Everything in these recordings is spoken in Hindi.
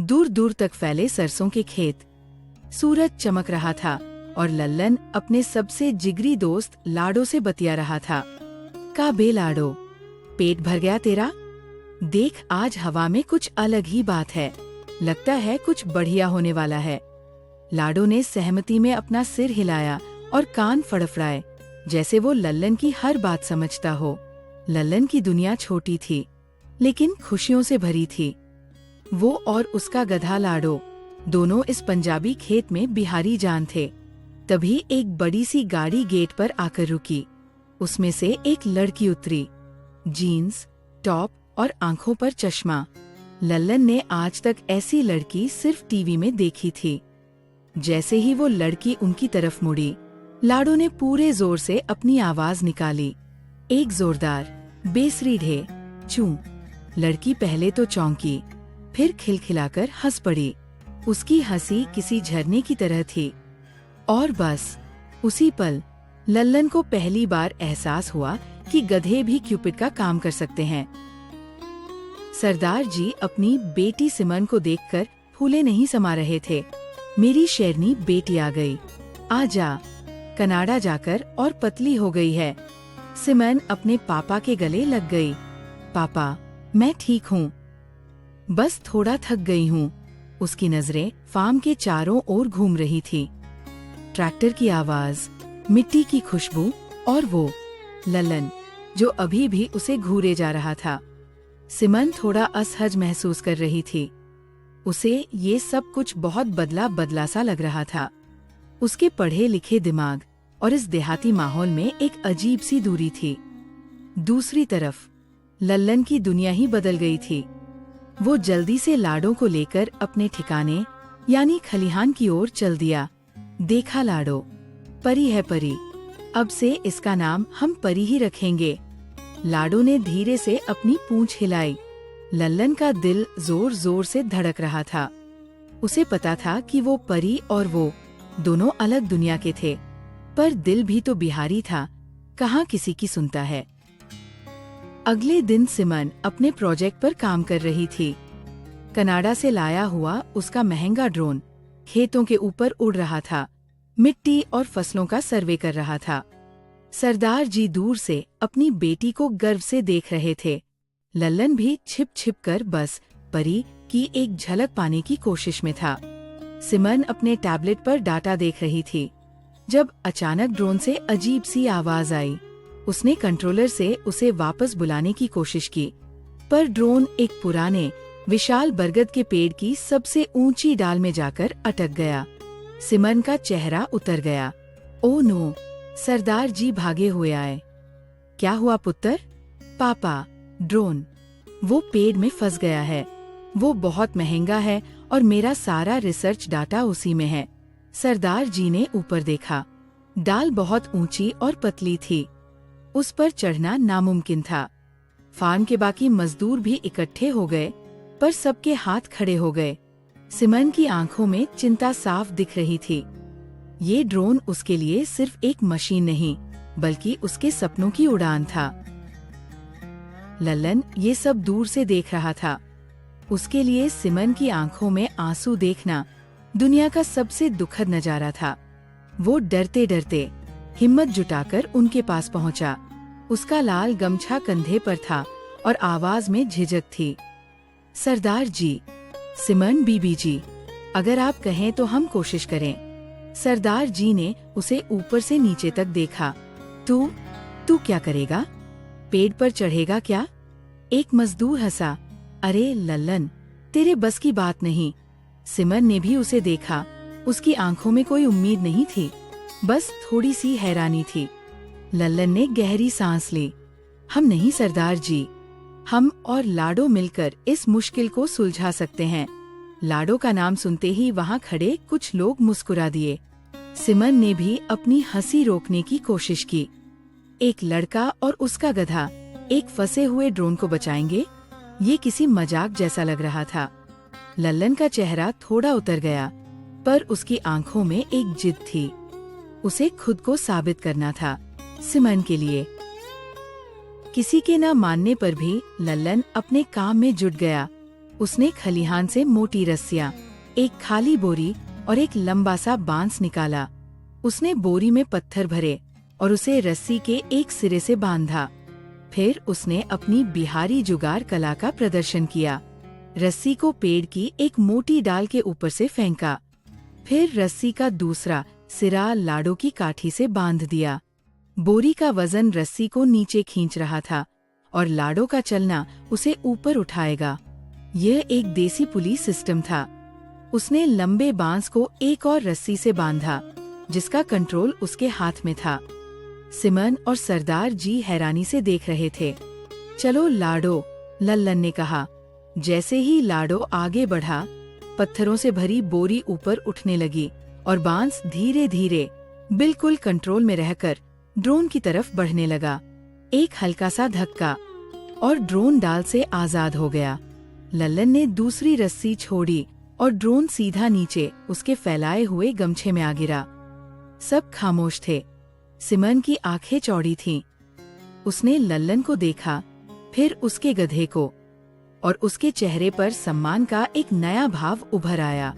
दूर दूर तक फैले सरसों के खेत। सूरज चमक रहा था और लल्लन अपने सबसे जिगरी दोस्त लाडो से बतिया रहा था। का बे लाडो, पेट भर गया तेरा? देख, आज हवा में कुछ अलग ही बात है। लगता है कुछ बढ़िया होने वाला है। लाडो ने सहमति में अपना सिर हिलाया और कान फड़फड़ाए, जैसे वो लल्लन की हर बात समझता हो। लल्लन की दुनिया छोटी थी, लेकिन खुशियों से भरी थी। वो और उसका गधा लाडो दोनों इस पंजाबी खेत में बिहारी जान थे। तभी एक बड़ी सी गाड़ी गेट पर आकर रुकी। उसमें से एक लड़की उतरी, जीन्स, टॉप और आंखों पर चश्मा। लल्लन ने आज तक ऐसी लड़की सिर्फ टीवी में देखी थी। जैसे ही वो लड़की उनकी तरफ मुड़ी, लाडो ने पूरे जोर से अपनी आवाज निकाली, एक जोरदार बेसरी ढे चूं। लड़की पहले तो चौंकी, फिर खिलखिलाकर हंस पड़ी। उसकी हंसी किसी झरने की तरह थी। और बस उसी पल लल्लन को पहली बार एहसास हुआ कि गधे भी क्यूपिड का काम कर सकते हैं। सरदार जी अपनी बेटी सिमन को देखकर फूले नहीं समा रहे थे। मेरी शेरनी बेटी आ गई, आजा, कनाडा जाकर और पतली हो गई है। सिमन अपने पापा के गले लग गई। पापा, मैं ठीक हूँ, बस थोड़ा थक गई हूँ। उसकी नजरें फार्म के चारों ओर घूम रही थी। ट्रैक्टर की आवाज, मिट्टी की खुशबू और वो लल्लन जो अभी भी उसे घूरे जा रहा था। सिमन थोड़ा असहज महसूस कर रही थी। उसे ये सब कुछ बहुत बदला बदला सा लग रहा था। उसके पढ़े लिखे दिमाग और इस देहाती माहौल में एक अजीब सी दूरी थी। दूसरी तरफ लल्लन की दुनिया ही बदल गई थी। वो जल्दी से लाडो को लेकर अपने ठिकाने यानी खलिहान की ओर चल दिया। देखा लाडो, परी है परी, अब से इसका नाम हम परी ही रखेंगे। लाडो ने धीरे से अपनी पूंछ हिलाई। लल्लन का दिल जोर जोर से धड़क रहा था। उसे पता था कि वो परी और वो दोनों अलग दुनिया के थे, पर दिल भी तो बिहारी था, कहाँ किसी की सुनता है। अगले दिन सिमन अपने प्रोजेक्ट पर काम कर रही थी। कनाडा से लाया हुआ उसका महंगा ड्रोन खेतों के ऊपर उड़ रहा था, मिट्टी और फसलों का सर्वे कर रहा था। सरदार जी दूर से अपनी बेटी को गर्व से देख रहे थे। लल्लन भी छिप छिप कर बस परी की एक झलक पाने की कोशिश में था। सिमन अपने टैबलेट पर डाटा देख रही थी, जब अचानक ड्रोन से अजीब सी आवाज आई। उसने कंट्रोलर से उसे वापस बुलाने की कोशिश की, पर ड्रोन एक पुराने विशाल बरगद के पेड़ की सबसे ऊंची डाल में जाकर अटक गया। सिमन का चेहरा उतर गया। Oh no! सरदार जी भागे हुए आए। क्या हुआ पुत्र? पापा, ड्रोन वो पेड़ में फंस गया है। वो बहुत महंगा है और मेरा सारा रिसर्च डाटा उसी में है। सरदार जी ने ऊपर देखा। डाल बहुत ऊंची और पतली थी। उस पर चढ़ना नामुमकिन था। फार्म के बाकी मजदूर भी इकट्ठे हो गए, पर सबके हाथ खड़े हो गए। सिमन की आंखों में चिंता साफ दिख रही थी। ये ड्रोन उसके लिए सिर्फ एक मशीन नहीं, बल्कि उसके सपनों की उड़ान था। लल्लन ये सब दूर से देख रहा था। उसके लिए सिमन की आंखों में आंसू देखना दुनिया का सबसे दुखद नजारा था। वो डरते डरते हिम्मत जुटाकर उनके पास पहुंचा। उसका लाल गमछा कंधे पर था और आवाज में झिझक थी। सरदार जी, सिमन बीबी जी, अगर आप कहें तो हम कोशिश करें। सरदार जी ने उसे ऊपर से नीचे तक देखा। तू क्या करेगा? पेड़ पर चढ़ेगा क्या? एक मजदूर हंसा। अरे लल्लन, तेरे बस की बात नहीं। सिमन ने भी उसे देखा। उसकी आंखों में कोई उम्मीद नहीं थी, बस थोड़ी सी हैरानी थी। लल्लन ने गहरी सांस ली। हम नहीं सरदार जी, हम और लाडो मिलकर इस मुश्किल को सुलझा सकते हैं। लाडो का नाम सुनते ही वहाँ खड़े कुछ लोग मुस्कुरा दिए। सिमन ने भी अपनी हंसी रोकने की कोशिश की। एक लड़का और उसका गधा एक फंसे हुए ड्रोन को बचाएंगे, ये किसी मजाक जैसा लग रहा था। लल्लन का चेहरा थोड़ा उतर गया, पर उसकी आंखों में एक जिद थी। उसे खुद को साबित करना था, सिमन के लिए। किसी के न मानने पर भी लल्लन अपने काम में जुट गया। उसने खलिहान से मोटी रस्सियां, एक खाली बोरी और एक लंबा सा बांस निकाला। उसने बोरी में पत्थर भरे और उसे रस्सी के एक सिरे से बांधा। फिर उसने अपनी बिहारी जुगाड़ कला का प्रदर्शन किया। रस्सी को पेड़ की एक मोटी डाल के ऊपर से फेंका। फिर रस्सी का दूसरा सिरा लाडो की काठी से बांध दिया। बोरी का वजन रस्सी को नीचे खींच रहा था और लाडो का चलना उसे ऊपर उठाएगा। यह एक देसी पुली सिस्टम था। उसने लंबे बांस को एक और रस्सी से बांधा, जिसका कंट्रोल उसके हाथ में था। सिमन और सरदार जी हैरानी से देख रहे थे। चलो लाडो, लल्लन ने कहा। जैसे ही लाडो आगे बढ़ा, पत्थरों से भरी बोरी ऊपर उठने लगी और बांस धीरे धीरे बिल्कुल कंट्रोल में रहकर ड्रोन की तरफ बढ़ने लगा। एक हल्का सा धक्का और ड्रोन डाल से आजाद हो गया। लल्लन ने दूसरी रस्सी छोड़ी और ड्रोन सीधा नीचे उसके फैलाए हुए गमछे में आ गिरा। सब खामोश थे। सिमन की आंखें चौड़ी थीं। उसने लल्लन को देखा, फिर उसके गधे को, और उसके चेहरे पर सम्मान का एक नया भाव उभर आया।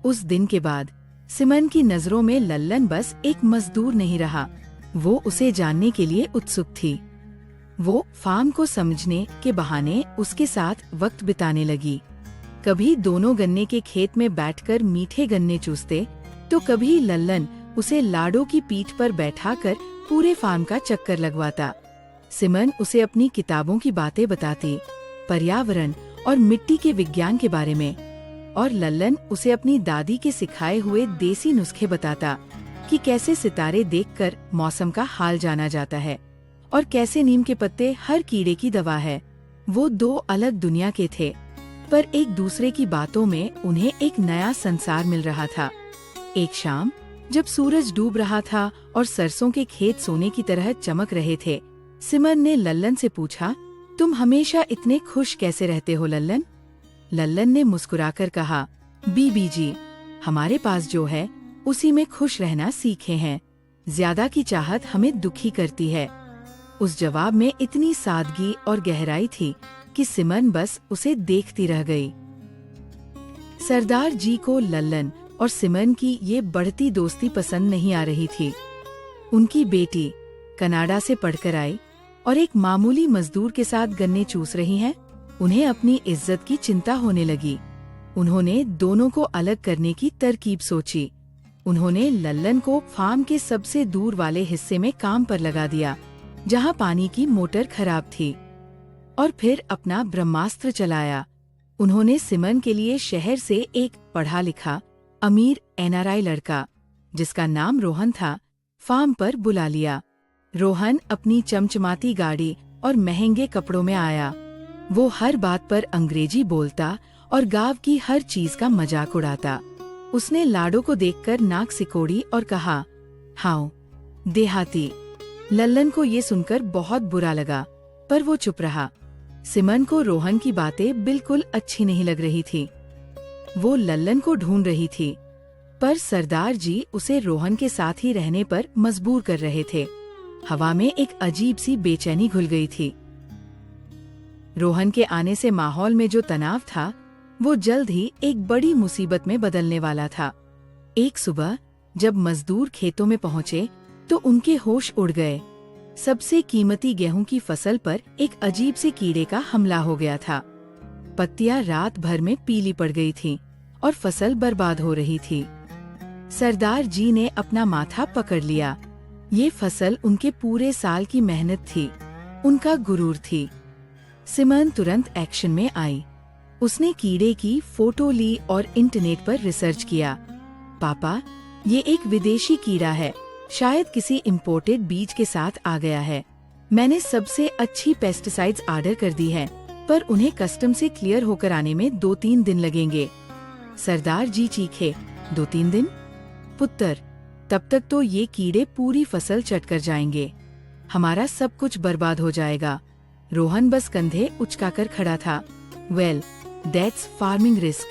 उस दिन के बाद सिमन की नजरों में लल्लन बस एक मजदूर नहीं रहा, वो उसे जानने के लिए उत्सुक थी। वो फार्म को समझने के बहाने उसके साथ वक्त बिताने लगी। कभी दोनों गन्ने के खेत में बैठकर मीठे गन्ने चूसते, तो कभी लल्लन उसे लाडो की पीठ पर बैठाकर पूरे फार्म का चक्कर लगवाता। सिमन उसे अपनी किताबों की बातें बताती, पर्यावरण और मिट्टी के विज्ञान के बारे में, और लल्लन उसे अपनी दादी के सिखाए हुए देसी नुस्खे बताता कि कैसे सितारे देखकर मौसम का हाल जाना जाता है और कैसे नीम के पत्ते हर कीड़े की दवा है। वो दो अलग दुनिया के थे, पर एक दूसरे की बातों में उन्हें एक नया संसार मिल रहा था। एक शाम जब सूरज डूब रहा था और सरसों के खेत सोने की तरह चमक रहे थे, सिमन ने लल्लन से पूछा, तुम हमेशा इतने खुश कैसे रहते हो लल्लन? लल्लन ने मुस्कुराकर कहा, बीबी जी, हमारे पास जो है उसी में खुश रहना सीखे हैं। ज्यादा की चाहत हमें दुखी करती है। उस जवाब में इतनी सादगी और गहराई थी कि सिमन बस उसे देखती रह गई। सरदार जी को लल्लन और सिमन की ये बढ़ती दोस्ती पसंद नहीं आ रही थी। उनकी बेटी कनाडा से पढ़कर आई और एक मामूली मजदूर के साथ गन्ने चूस रही हैं। उन्हें अपनी इज्जत की चिंता होने लगी। उन्होंने दोनों को अलग करने की तरकीब सोची। उन्होंने लल्लन को फार्म के सबसे दूर वाले हिस्से में काम पर लगा दिया, जहां पानी की मोटर खराब थी, और फिर अपना ब्रह्मास्त्र चलाया। उन्होंने सिमन के लिए शहर से एक पढ़ा लिखा अमीर एनआरआई लड़का, जिसका नाम रोहन था, फार्म पर बुला लिया। रोहन अपनी चमचमाती गाड़ी और महंगे कपड़ों में आया। वो हर बात पर अंग्रेजी बोलता और गांव की हर चीज का मजाक उड़ाता। उसने लाडो को देखकर नाक सिकोड़ी और कहा, हाउ देहाती। लल्लन को ये सुनकर बहुत बुरा लगा, पर वो चुप रहा। सिमन को रोहन की बातें बिल्कुल अच्छी नहीं लग रही थी। वो लल्लन को ढूंढ रही थी, पर सरदार जी उसे रोहन के साथ ही रहने पर मजबूर कर रहे थे। हवा में एक अजीब सी बेचैनी घुल गई थी। रोहन के आने से माहौल में जो तनाव था, वो जल्द ही एक बड़ी मुसीबत में बदलने वाला था। एक सुबह जब मजदूर खेतों में पहुंचे, तो उनके होश उड़ गए। सबसे कीमती गेहूं की फसल पर एक अजीब से कीड़े का हमला हो गया था। पत्तियां रात भर में पीली पड़ गई थीं और फसल बर्बाद हो रही थी। सरदार जी ने अपना माथा पकड़ लिया। ये फसल उनके पूरे साल की मेहनत थी, उनका गुरूर थी। सिमन तुरंत एक्शन में आई। उसने कीड़े की फोटो ली और इंटरनेट पर रिसर्च किया। पापा, ये एक विदेशी कीड़ा है, शायद किसी इम्पोर्टेड बीज के साथ आ गया है। मैंने सबसे अच्छी पेस्टिसाइड्स ऑर्डर कर दी है, पर उन्हें कस्टम से क्लियर होकर आने में 2-3 दिन लगेंगे। सरदार जी चीखे, 2-3 दिन? पुत्र, तब तक तो ये कीड़े पूरी फसल चट कर जाएंगे। हमारा सब कुछ बर्बाद हो जाएगा। रोहन बस कंधे उचकाकर खड़ा था। Well, that's farming risk.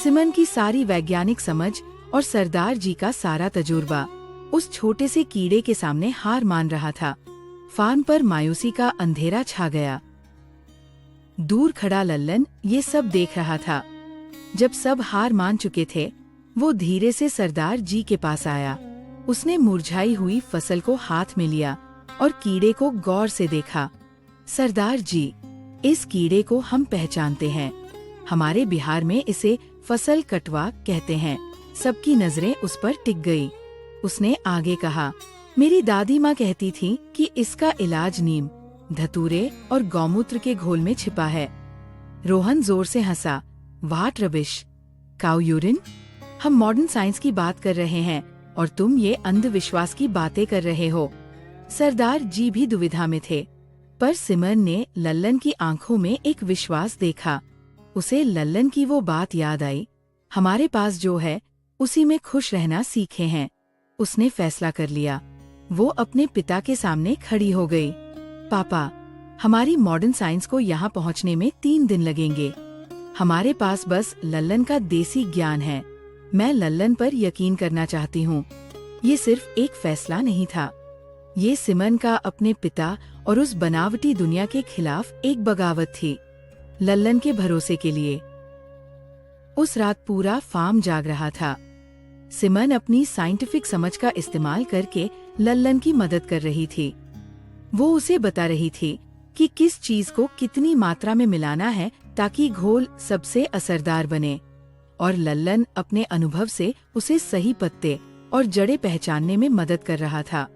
Simon की सारी वैज्ञानिक समझ और सरदार जी का सारा तजुर्बा उस छोटे से कीड़े के सामने हार मान रहा था। फार्म पर मायूसी का अंधेरा छा गया। दूर खड़ा लल्लन ये सब देख रहा था। जब सब हार मान चुके थे, वो धीरे से सरदार जी के पास आया। उसने मुरझाई हुई फसल को हाथ में लिया और कीड़े को गौर से देखा। सरदार जी, इस कीड़े को हम पहचानते हैं। हमारे बिहार में इसे फसल कटवा कहते हैं। सबकी नजरें उस पर टिक गई। उसने आगे कहा, मेरी दादी माँ कहती थी कि इसका इलाज नीम, धतूरे और गौमूत्र के घोल में छिपा है। रोहन जोर से हंसा। What rubbish, cow urine? हम मॉडर्न साइंस की बात कर रहे हैं और तुम ये अंधविश्वास की बातें कर रहे हो। सरदार जी भी दुविधा में थे, पर सिमरन ने लल्लन की आंखों में एक विश्वास देखा। उसे लल्लन की वो बात याद आई, हमारे पास जो है उसी में खुश रहना सीखे हैं। उसने फैसला कर लिया। वो अपने पिता के सामने खड़ी हो गई। पापा, हमारी मॉडर्न साइंस को यहाँ पहुँचने में 3 दिन लगेंगे। हमारे पास बस लल्लन का देसी ज्ञान है। मैं लल्लन पर यकीन करना चाहती हूँ। ये सिर्फ एक फैसला नहीं था, ये सिमरन का अपने पिता और उस बनावटी दुनिया के खिलाफ एक बगावत थी, लल्लन के भरोसे के लिए। उस रात पूरा फार्म जाग रहा था। सिमरन अपनी साइंटिफिक समझ का इस्तेमाल करके लल्लन की मदद कर रही थी। वो उसे बता रही थी कि किस चीज को कितनी मात्रा में मिलाना है ताकि घोल सबसे असरदार बने, और लल्लन अपने अनुभव से उसे सही पत्ते और जड़ें पहचानने में मदद कर रहा था।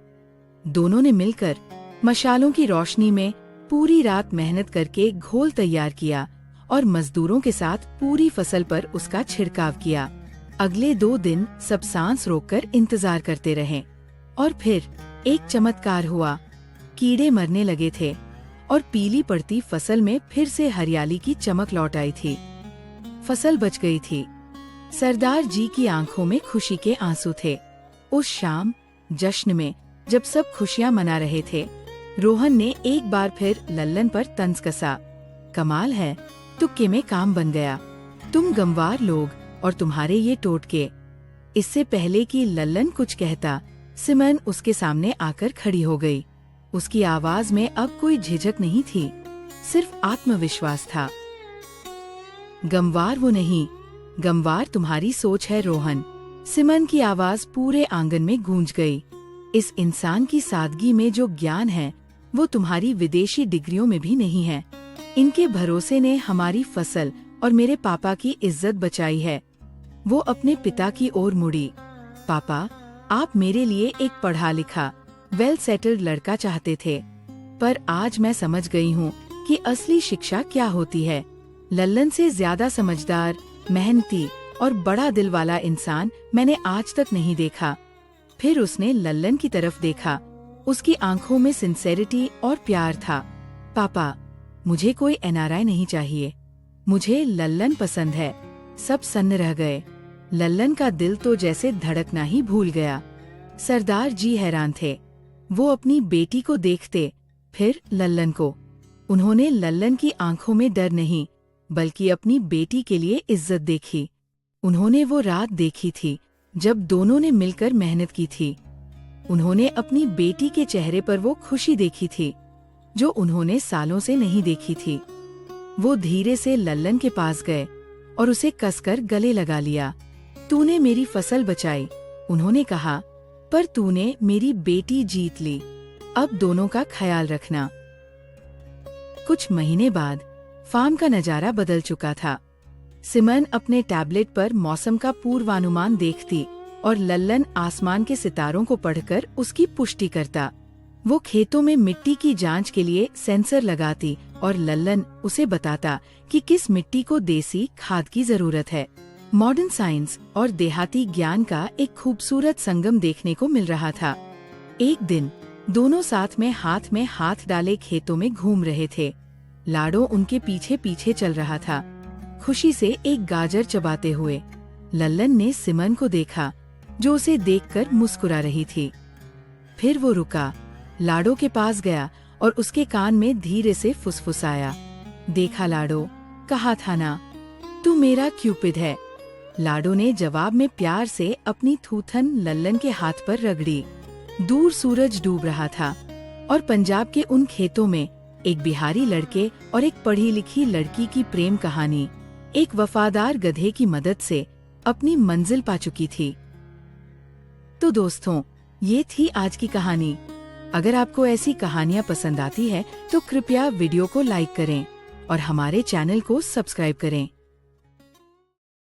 दोनों ने मिलकर मशालों की रोशनी में पूरी रात मेहनत करके घोल तैयार किया और मजदूरों के साथ पूरी फसल पर उसका छिड़काव किया। अगले 2 दिन सब सांस रोककर इंतजार करते रहे, और फिर एक चमत्कार हुआ। कीड़े मरने लगे थे और पीली पड़ती फसल में फिर से हरियाली की चमक लौट आई थी। फसल बच गई थी। सरदार जी की आंखों में खुशी के आंसू थे। उस शाम जश्न में जब सब खुशियां मना रहे थे, रोहन ने एक बार फिर लल्लन पर तंज कसा। कमाल है, तुक्के में काम बन गया। तुम गंवार लोग और तुम्हारे ये टोटके। इससे पहले कि लल्लन कुछ कहता, सिमरन उसके सामने आकर खड़ी हो गई। उसकी आवाज में अब कोई झिझक नहीं थी, सिर्फ आत्मविश्वास था। गंवार वो नहीं, गंवार तुम्हारी सोच है रोहन। सिमरन की आवाज पूरे आंगन में गूंज गई। इस इंसान की सादगी में जो ज्ञान है वो तुम्हारी विदेशी डिग्रियों में भी नहीं है। इनके भरोसे ने हमारी फसल और मेरे पापा की इज्जत बचाई है। वो अपने पिता की ओर मुड़ी। पापा, आप मेरे लिए एक पढ़ा लिखा वेल सेटल्ड लड़का चाहते थे, पर आज मैं समझ गई हूँ कि असली शिक्षा क्या होती है। लल्लन से ज्यादा समझदार, मेहनती और बड़ा दिल वाला इंसान मैंने आज तक नहीं देखा। फिर उसने लल्लन की तरफ देखा। उसकी आंखों में सिंसेरिटी और प्यार था। पापा, मुझे कोई एनआरआई नहीं चाहिए, मुझे लल्लन पसंद है। सब सन्न रह गए। लल्लन का दिल तो जैसे धड़कना ही भूल गया। सरदार जी हैरान थे। वो अपनी बेटी को देखते, फिर लल्लन को। उन्होंने लल्लन की आंखों में डर नहीं, बल्कि अपनी बेटी के लिए इज्जत देखी। उन्होंने वो रात देखी थी जब दोनों ने मिलकर मेहनत की थी। उन्होंने अपनी बेटी के चेहरे पर वो खुशी देखी थी जो उन्होंने सालों से नहीं देखी थी। वो धीरे से लल्लन के पास गए और उसे कसकर गले लगा लिया। तूने मेरी फसल बचाई, उन्होंने कहा, पर तूने मेरी बेटी जीत ली। अब दोनों का ख्याल रखना। कुछ महीने बाद फार्म का नजारा बदल चुका था। सिमरन अपने टैबलेट पर मौसम का पूर्वानुमान देखती और लल्लन आसमान के सितारों को पढ़कर उसकी पुष्टि करता। वो खेतों में मिट्टी की जांच के लिए सेंसर लगाती और लल्लन उसे बताता कि किस मिट्टी को देसी खाद की जरूरत है। मॉडर्न साइंस और देहाती ज्ञान का एक खूबसूरत संगम देखने को मिल रहा था। एक दिन दोनों साथ में हाथ डाले खेतों में घूम रहे थे। लाडो उनके पीछे पीछे चल रहा था, खुशी से एक गाजर चबाते हुए। लल्लन ने सिमरन को देखा जो उसे देखकर मुस्कुरा रही थी। फिर वो रुका, लाडो के पास गया और उसके कान में धीरे से फुसफुसाया। देखा लाडो, कहा था ना, तू मेरा क्यूपिड है। लाडो ने जवाब में प्यार से अपनी थूथन लल्लन के हाथ पर रगड़ी। दूर सूरज डूब रहा था और पंजाब के उन खेतों में एक बिहारी लड़के और एक पढ़ी लिखी लड़की की प्रेम कहानी एक वफादार गधे की मदद से अपनी मंजिल पा चुकी थी। तो दोस्तों, ये थी आज की कहानी। अगर आपको ऐसी कहानियाँ पसंद आती है तो कृपया वीडियो को लाइक करें और हमारे चैनल को सब्सक्राइब करें।